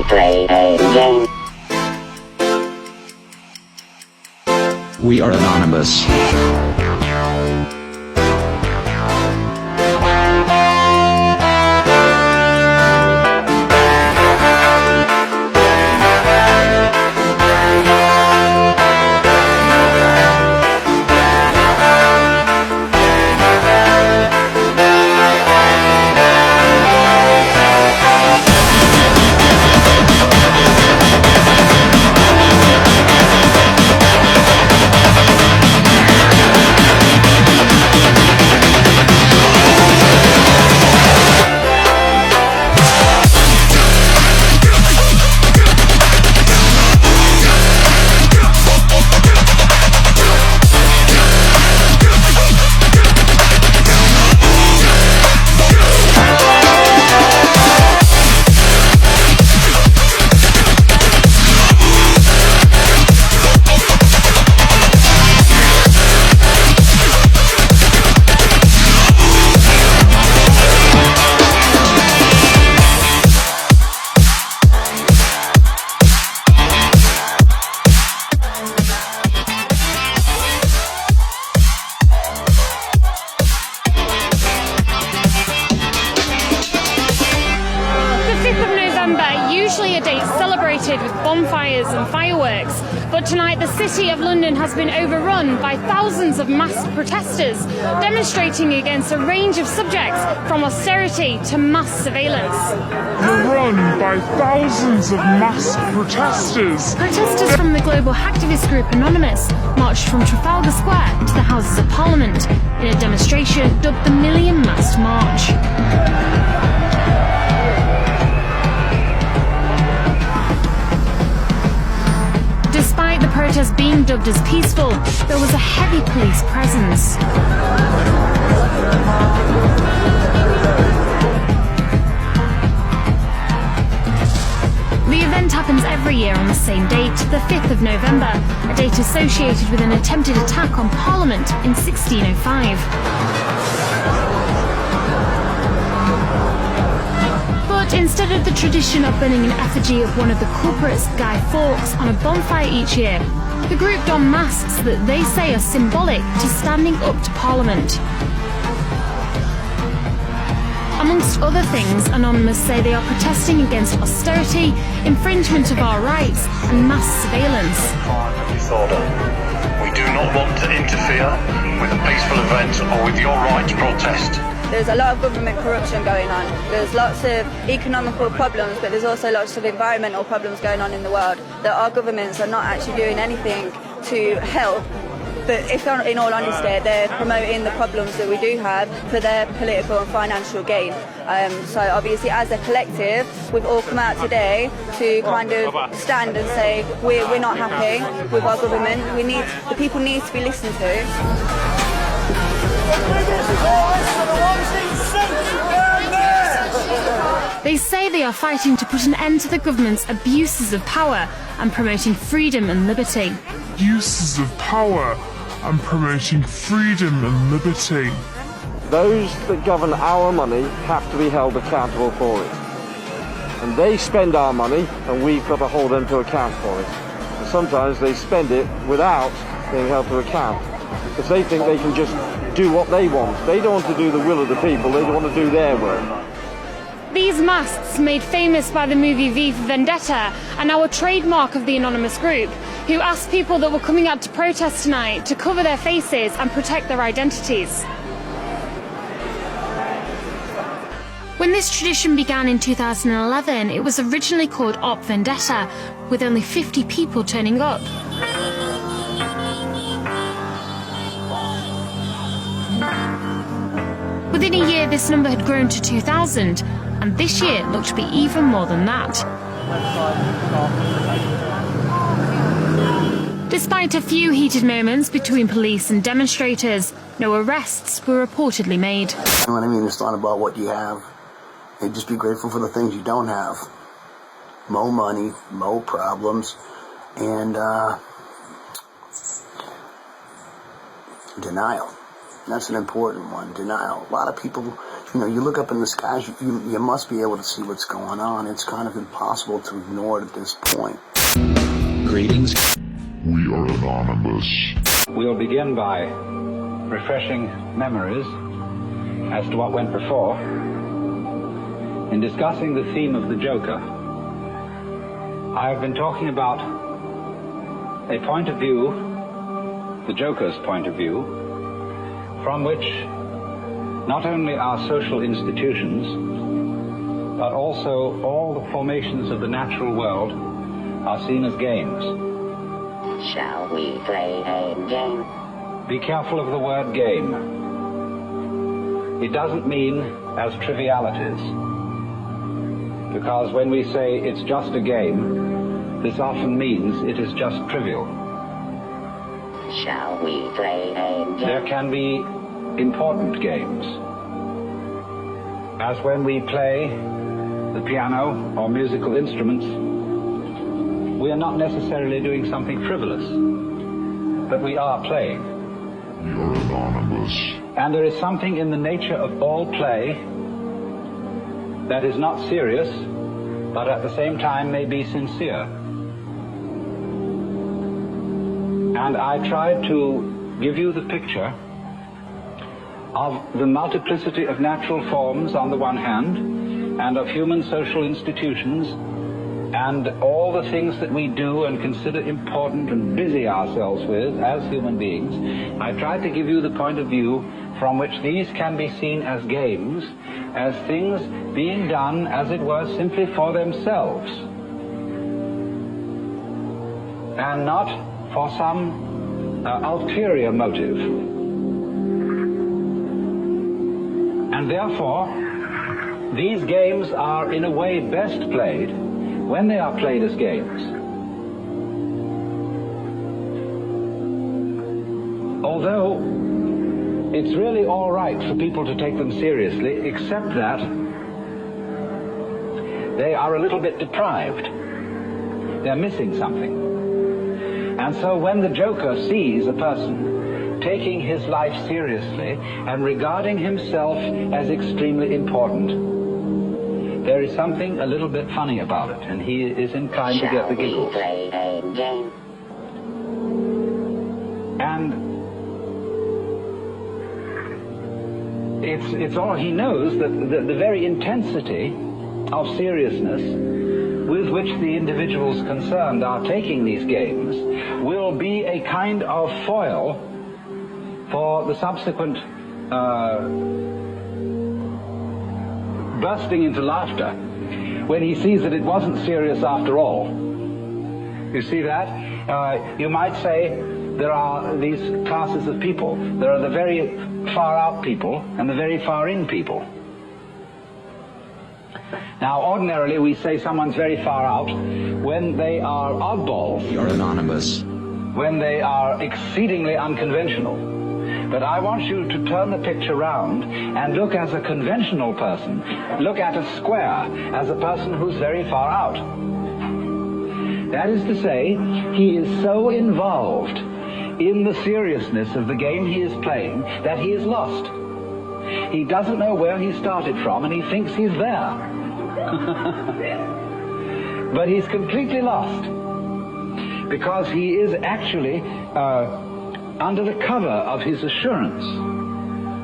play a game. We are anonymous. Usually a date celebrated with bonfires and fireworks, but tonight the City of London has been overrun by thousands of masked protesters demonstrating against a range of subjects from austerity to mass surveillance. Overrun by thousands of masked protesters. Protesters from the global hacktivist group Anonymous marched from Trafalgar Square to the Houses of Parliament in a demonstration dubbed the Million Masked March. Despite the protest being dubbed as peaceful, there was a heavy police presence. The event happens every year on the same date, the 5th of November, a date associated with an attempted attack on Parliament in 1605. But instead of the tradition of burning an effigy of one of the culprits, Guy Fawkes, on a bonfire each year, the group don masks that they say are symbolic to standing up to Parliament. Amongst other things, Anonymous say they are protesting against austerity, infringement of our rights, and mass surveillance. Disorder. We do not want to interfere with a peaceful event or with your right to protest. There's a lot of government corruption going on. There's lots of economical problems, but there's also lots of environmental problems going on in the world that our governments are not actually doing anything to help. But if, in all honesty, they're promoting the problems that we do have for their political and financial gain. So obviously, as a collective, we've all come out today to kind of stand and say we're not happy with our government. The people need to be listened to. They say they are fighting to put an end to the government's abuses of power and promoting freedom and liberty. Uses of power and promoting freedom and liberty. Those that govern our money have to be held accountable for it. And they spend our money, and we've got to hold them to account for it. And sometimes they spend it without being held to account, because they think they can just do what they want. They don't want to do the will of the people, they want to do their will. These masks, made famous by the movie V for Vendetta, are now a trademark of the Anonymous group, who asked people that were coming out to protest tonight to cover their faces and protect their identities. When this tradition began in 2011, it was originally called Op Vendetta, with only 50 people turning up. Within a year, this number had grown to 2,000, and this year looked to be even more than that. Despite a few heated moments between police and demonstrators, no arrests were reportedly made. You know what I mean? It's not about what you have. You just be grateful for the things you don't have. More money, more problems, and denial. That's an important one, denial. A lot of people You know, you look up in the skies, you must be able to see what's going on. It's kind of impossible to ignore it at this point. Greetings. We are anonymous. We'll begin by refreshing memories as to what went before in discussing the theme of the Joker. I have been talking about a point of view, the Joker's point of view, from which not only our social institutions, but also all the formations of the natural world are seen as games. Shall we play a game? Be careful of the word game. It doesn't mean as trivialities, because when we say it's just a game, this often means it is just trivial. Shall we play a game? There can be important games, as when we play the piano or musical instruments. We are not necessarily doing something frivolous, but we are playing. We are anonymous. And there is something in the nature of all play that is not serious, but at the same time may be sincere. And I tried to give you the picture of the multiplicity of natural forms on the one hand, and of human social institutions, and all the things that we do and consider important and busy ourselves with as human beings. I tried to give you the point of view from which these can be seen as games, as things being done, as it were, simply for themselves, and not for some ulterior motive. And therefore, these games are in a way best played when they are played as games. Although it's really all right for people to take them seriously, except that they are a little bit deprived. They're missing something. And so when the Joker sees a person taking his life seriously and regarding himself as extremely important, there is something a little bit funny about it, and he is inclined to get the giggles. Shall we play a game? And it's all he knows, that the very intensity of seriousness with which the individuals concerned are taking these games will be a kind of foil for the subsequent bursting into laughter when he sees that it wasn't serious after all. You see that? You might say there are these classes of people. There are the very far out people and the very far in people. Now, ordinarily we say someone's very far out when they are oddballs. We are anonymous. When they are exceedingly unconventional. But I want you to turn the picture round and look as a conventional person. Look at a square as a person who's very far out. That is to say, he is so involved in the seriousness of the game he is playing that he is lost. He doesn't know where he started from, and he thinks he's there. But he's completely lost, because he is actually under the cover of his assurance,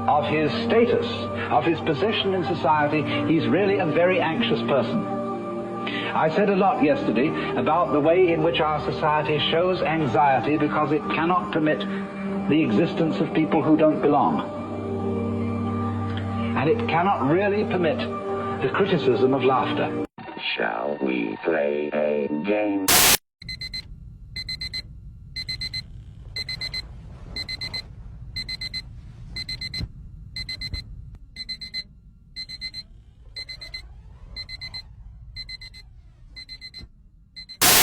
of his status, of his position in society. He's really a very anxious person. I said a lot yesterday about the way in which our society shows anxiety because it cannot permit the existence of people who don't belong. And it cannot really permit the criticism of laughter. Shall we play a game?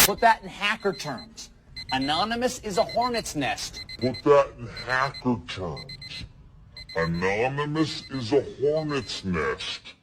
Put that in hacker terms. Anonymous is a hornet's nest. Put that in hacker terms. Anonymous is a hornet's nest.